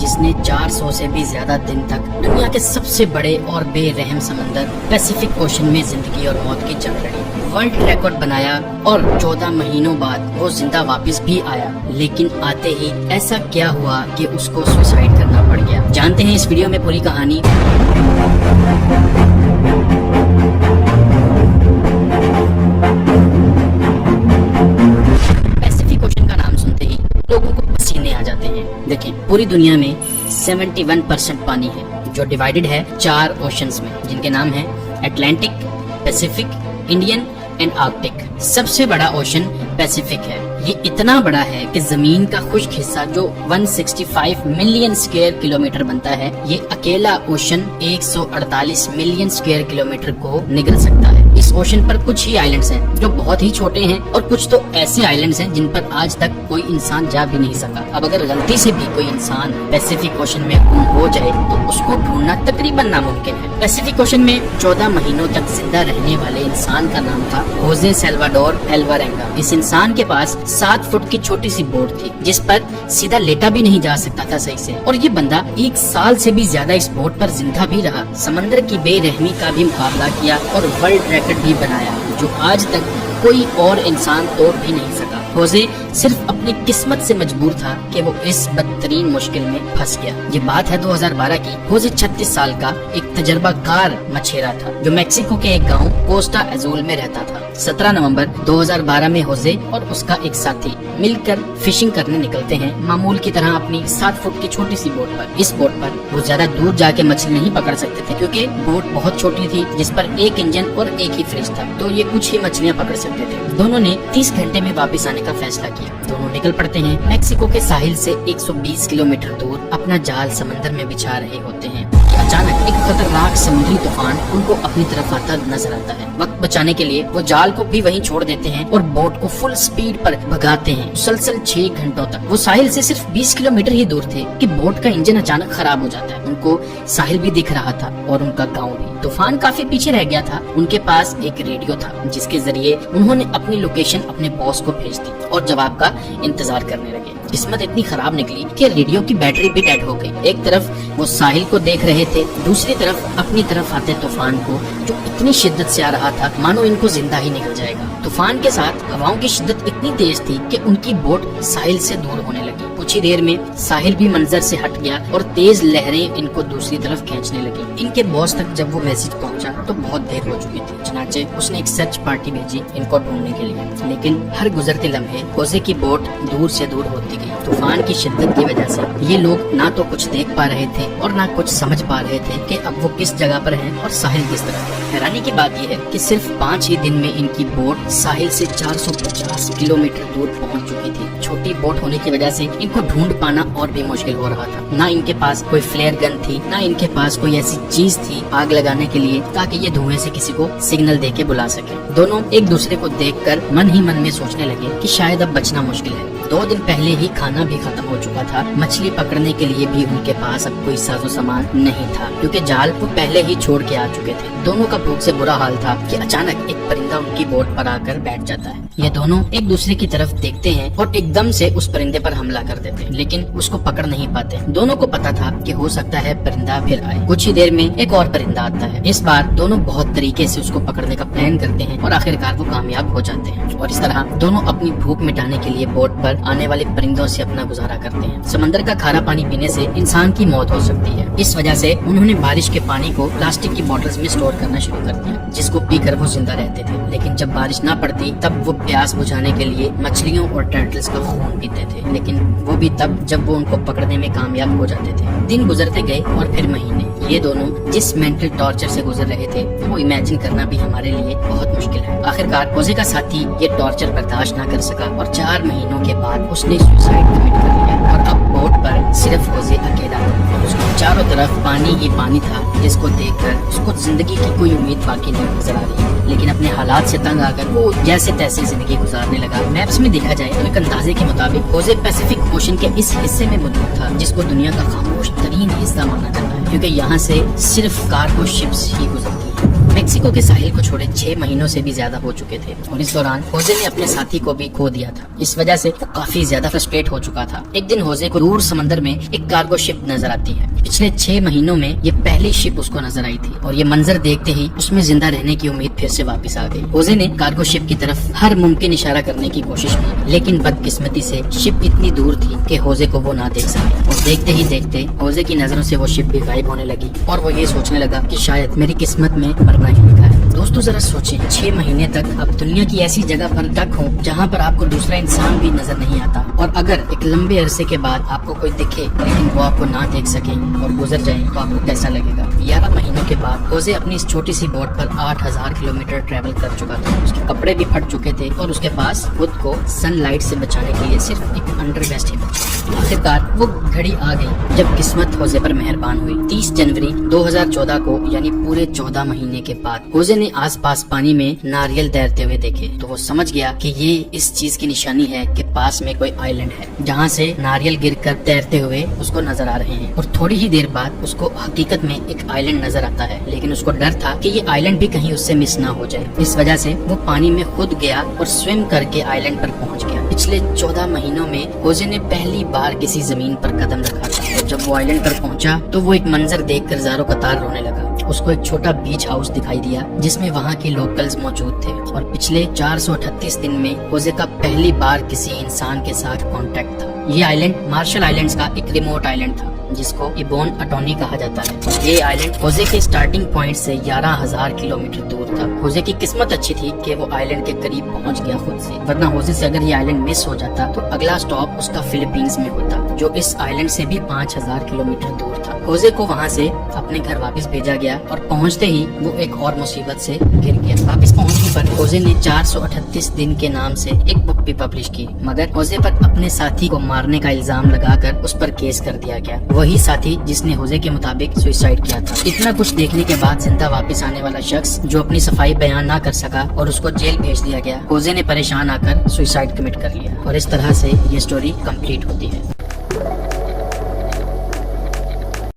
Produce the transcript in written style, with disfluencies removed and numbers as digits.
जिस ने 400 से भी ज्यादा दिन तक दुनिया के सबसे बड़े और बेरहम समंदर पैसिफिक ओशन में जिंदगी और मौत की जंग लड़ी, वर्ल्ड रिकॉर्ड बनाया और 14 महीनों बाद वो जिंदा वापस भी आया। लेकिन आते ही ऐसा क्या हुआ कि उसको सुसाइड करना पड़ गया। जानते हैं इस वीडियो में पूरी कहानी। पैसिफिक ओशन का नाम सुनते ही लोगों को पसीने आ जाते हैं। देखें, पूरी दुनिया में 71% पानी है जो डिवाइडेड है 4 ओशंस में, जिनके नाम हैं Atlantic, Pacific, Indian and Arctic. सबसे बड़ा ओशन पैसिफिक है। ये इतना बड़ा है कि जमीन का खुश्क हिस्सा जो 165 मिलियन स्क्वायर किलोमीटर बनता है, ये अकेला ओशन 148 मिलियन स्क्वायर किलोमीटर को निगल सकता है। इस ओशन पर कुछ ही आइलैंड्स हैं जो बहुत ही छोटे हैं और कुछ तो ऐसे आइलैंड्स हैं जिन पर आज तक कोई इंसान जा भी नहीं सका। अब अगर गलती से भी कोई इंसान पैसिफिक ओशन में गुम हो जाए तो उसको ढूंढना तकरीबन नामुमकिन है। पैसिफिक ओशन में 14 महीनों तक जिंदा रहने वाले इंसान का नाम था होजे सल्वाडोर अल्वारेंगा। इस इंसान के पास 7 फुट की छोटी सी बोट थी जिस पर सीधा लेटा भी नहीं जा सकता था सही से, और ये बंदा 1 साल से भी ज्यादा इस बोट पर जिंदा भी रहा, समंदर की बेरहमी का भी मुकाबला किया और वर्ल्ड रिकॉर्ड भी बनाया जो आज तक कोई और इंसान तोड़ भी नहीं सका। होजे सिर्फ अपनी किस्मत से मजबूर था कि वो इस बदतरीन मुश्किल में फंस गया। ये बात है 2012 की। होजे 36 साल का एक तजर्बाकार मछेरा था जो मेक्सिको के एक गांव कोस्टा एजोल में रहता था। 17 नवंबर 2012 में होजे और उसका एक साथी मिलकर फिशिंग करने निकलते हैं, मामूल की तरह अपनी 7 फुट की छोटी सी बोट पर। इस बोट पर वो ज्यादा दूर जाके मछली नहीं पकड़ सकते थे क्योंकि बोट बहुत छोटी थी जिस पर एक इंजन और एक ही फ्रिज था, तो ये कुछ ही मछलियाँ पकड़ सकते थे। दोनों ने 30 घंटे में वापस आने का फैसला किया। दोनों निकल पड़ते हैं। मेक्सिको के साहिल से 120 किलोमीटर दूर अपना जाल समंदर में बिछा रहे होते हैं। अचानक एक खतरनाक समुद्री तूफान उनको अपनी तरफ आता नजर आता है। वक्त बचाने के लिए वो जाल को भी वहीं छोड़ देते हैं और बोट को फुल स्पीड पर भगाते हैं। मुसलसल 6 घंटों तक वो साहिल से सिर्फ 20 किलोमीटर ही दूर थे कि बोट का इंजन अचानक खराब हो जाता है। उनको साहिल भी दिख रहा था और उनका गाँव भी। तूफान काफी पीछे रह गया था। उनके पास एक रेडियो था जिसके जरिए उन्होंने अपनी लोकेशन अपने बॉस को भेज दी और जवाब का इंतजार करने लगे। किस्मत इतनी खराब निकली कि रेडियो की बैटरी भी डेड हो गई। एक तरफ वो साहिल को देख रहे थे, दूसरी तरफ अपनी तरफ आते तूफान को जो इतनी शिद्दत से आ रहा था मानो इनको जिंदा ही निकल जाएगा। तूफान के साथ हवाओं की शिद्दत इतनी तेज थी कि उनकी बोट साहिल से दूर होने लगी। कुछ ही देर में साहिल भी मंजर से हट गया और तेज लहरें इनको दूसरी तरफ खींचने लगी। इनके बॉस तक जब वो मैसेज पहुंचा तो बहुत देर हो चुकी थी। चनाचे उसने एक सर्च पार्टी भेजी इनको ढूंढने के लिए, लेकिन हर गुजरते लम्हे होजे की बोट दूर से दूर होती गई। तूफान की शिद्दत की वजह से ये लोग ना तो कुछ देख पा रहे थे और ना कुछ समझ पा रहे थे कि अब वो किस जगह पर हैं और साहिल किस तरफ है। हैरानी की बात यह है कि सिर्फ 5 ही दिन में इनकी बोट साहिल से 450 किलोमीटर दूर पहुंच चुकी थी। छोटी बोट होने की वजह से इनको ढूंढ पाना और भी मुश्किल हो रहा था। ना इनके पास कोई फ्लेयर गन थी, ना इनके पास कोई ऐसी चीज थी आग लगाने के लिए ताकि ये धुएं से किसी को सिग्नल दे के बुला सके। दोनों एक दूसरे को देखकर मन ही मन में सोचने लगे कि शायद अब बचना मुश्किल है। 2 दिन पहले ही खाना भी खत्म हो चुका था। मछली पकड़ने के लिए भी उनके पास अब कोई साजो सामान नहीं था क्योंकि जाल वो पहले ही छोड़ के आ चुके थे। दोनों का भूख से बुरा हाल था कि अचानक एक परिंदा उनकी बोट पर आकर बैठ जाता है। ये दोनों एक दूसरे की तरफ देखते हैं और एकदम से उस परिंदे पर हमला कर देते हैं, लेकिन उसको पकड़ नहीं पाते। दोनों को पता था कि हो सकता है परिंदा फिर आए। कुछ ही देर में एक और परिंदा आता है। इस बार दोनों बहुत तरीके से उसको पकड़ने का प्लान करते हैं और आखिरकार वो कामयाब हो जाते हैं। और इस तरह दोनों अपनी भूख मिटाने के लिए बोट पर आने वाले परिंदों से अपना गुजारा करते हैं। समंदर का खारा पानी पीने से इंसान की मौत हो सकती है। इस वजह से उन्होंने बारिश के पानी को प्लास्टिक की बोतल्स में स्टोर करना शुरू कर दिया जिसको पीकर वो जिंदा रहते थे। लेकिन जब बारिश ना पड़ती तब वो प्यास बुझाने के लिए मछलियों और टर्टल्स का खून पीते थे, लेकिन वो भी तब जब वो उनको पकड़ने में कामयाब हो जाते थे। दिन गुजरते गए और फिर महीने। ये दोनों जिस मेंटल टॉर्चर से गुजर रहे थे वो इमेजिन करना भी हमारे लिए बहुत मुश्किल है। आखिरकार होजे का साथी ये टॉर्चर बर्दाश्त ना कर सका और 4 महीनों के बाद उसने सुसाइड कमिट कर लिया और अब बोट पर सिर्फ होजे अकेला था। उसको चारों तरफ पानी ही पानी था जिसको देखकर उसको जिंदगी की कोई उम्मीद बाकी नहीं नजर आ रही। लेकिन अपने हालात से तंग आकर वो जैसे तैसे जिंदगी गुजारने लगा। मैप्स में देखा जाए तो एक अंदाजे के मुताबिक होजे पैसिफिक ओशन के इस हिस्से में मौजूद था जिसको दुनिया का खामोश तरीन हिस्सा माना जाता है क्योंकि यहाँ से सिर्फ कार्गो शिप्स ही गुजरती है। میکسیکو کے ساحل کو چھوڑے 6 مہینوں سے بھی زیادہ ہو چکے تھے اور اس دوران ہوزے نے اپنے ساتھی کو بھی کھو دیا تھا. اس وجہ سے وہ کافی زیادہ فرسٹریٹ ہو چکا تھا. ایک دن ہوزے کو دور سمندر میں ایک کارگو شپ نظر آتی ہے. پچھلے 6 مہینوں میں یہ پہلی شپ اس کو نظر آئی تھی اور یہ منظر دیکھتے ہی اس میں زندہ رہنے کی امید پھر سے واپس آ گئی. ہوزے نے کارگو شپ کی طرف ہر ممکن اشارہ کرنے کی کوشش کی لیکن بدقسمتی سے شپ اتنی دور تھی کہ ہوزے کو وہ نہ دیکھ سکے اور دیکھتے ہی دیکھتے ہوزے کی نظروں سے وہ شپ بھی غائب ہونے لگی اور وہ یہ سوچنے لگا کہ شاید میری قسمت میں مرنا ہی لکھا ہے. دوستو ذرا سوچیں 6 مہینے تک آپ دنیا کی ایسی جگہ پر ٹک ہوں جہاں پر آپ کو دوسرا انسان بھی نظر نہیں آتا اور اگر ایک لمبے عرصے کے بعد آپ کو کوئی دکھے لیکن وہ آپ کو نہ دیکھ سکے اور گزر جائے تو آپ کو کیسا لگے گا. 11 مہینوں کے بعد ہوزے اپنی اس چھوٹی سی بوٹ پر 8000 کلومیٹر ٹریول کر چکا تھا. اس کے کپڑے بھی پھٹ چکے تھے اور اس کے پاس خود کو سن لائٹ سے بچانے کے لیے صرف ایک انڈر ویسٹ ہی بچا. آخرکار وہ گھڑی آ گئی جب قسمت ہوزے پر مہربان ہوئی. 30 جنوری 2014 کو یعنی پورے 14 مہینے کے بعد ہوزے نے آس پاس پانی میں ناریل تیرتے ہوئے دیکھے تو وہ سمجھ گیا کہ یہ اس چیز کی نشانی ہے کہ پاس میں کوئی آئی لینڈ ہے جہاں سے ناریل گر کر تیرتے ہوئے اس کو نظر آ رہے ہیں. اور تھوڑی ہی دیر بعد اس کو حقیقت میں ایک آئی لینڈ نظر آتا ہے لیکن اس کو ڈر تھا کہ یہ آئی لینڈ بھی کہیں اس سے مس نہ ہو جائے. اس وجہ سے وہ پانی میں خود گیا اور سوئم کر کے آئی لینڈ پر پہنچ گیا. پچھلے 14 مہینوں میں ہوزے نے پہلی بار کسی زمین پر قدم رکھا تھا اور جب وہ آئی لینڈ پر پہنچا تو وہ ایک منظر دیکھ کر زاروں قطار رونے لگا. اس کو ایک چھوٹا بیچ ہاؤس دکھائی دیا جس میں وہاں کے لوکلز موجود تھے اور پچھلے 438 دن میں ہوزے کا پہلی بار کسی انسان کے ساتھ کانٹیکٹ تھا. یہ آئی لینڈ مارشل آئی لینڈز کا ایک ریموٹ آئی لینڈ تھا جس کو ایبون اٹونی کہا جاتا ہے. یہ آئی لینڈ ہوزے کے سٹارٹنگ پوائنٹ سے 11000 کلومیٹر دور تھا. ہوزے کی قسمت اچھی تھی کہ وہ آئی لینڈ کے قریب پہنچ گیا خود سے, ورنہ ہوزے سے اگر یہ آئی لینڈ مس ہو جاتا تو اگلا سٹاپ اس کا فلپینز میں ہوتا جو اس آئی لینڈ سے بھی 5000 کلومیٹر دور تھا. ہوزے کو وہاں سے اپنے گھر واپس بھیجا گیا اور پہنچتے ہی وہ ایک اور مصیبت سے گر گیا. واپس پہنچنے پر ہوزے نے 438 دن کے نام سے ایک بک بھی پبلش کی مگر ہوزے پر اپنے ساتھی کو مارنے کا الزام لگا کر اس پر کیس کر دیا گیا. وہی ساتھی جس نے ہوزے کے مطابق سوئسائڈ کیا تھا. اتنا کچھ دیکھنے کے بعد زندہ واپس آنے والا شخص جو اپنی صفائی بیان نہ کر سکا اور اس کو جیل بھیج دیا گیا, ہوزے نے پریشان آ کر سوئسائڈ کمٹ کر لیا اور اس طرح سے یہ سٹوری کمپلیٹ ہوتی ہے.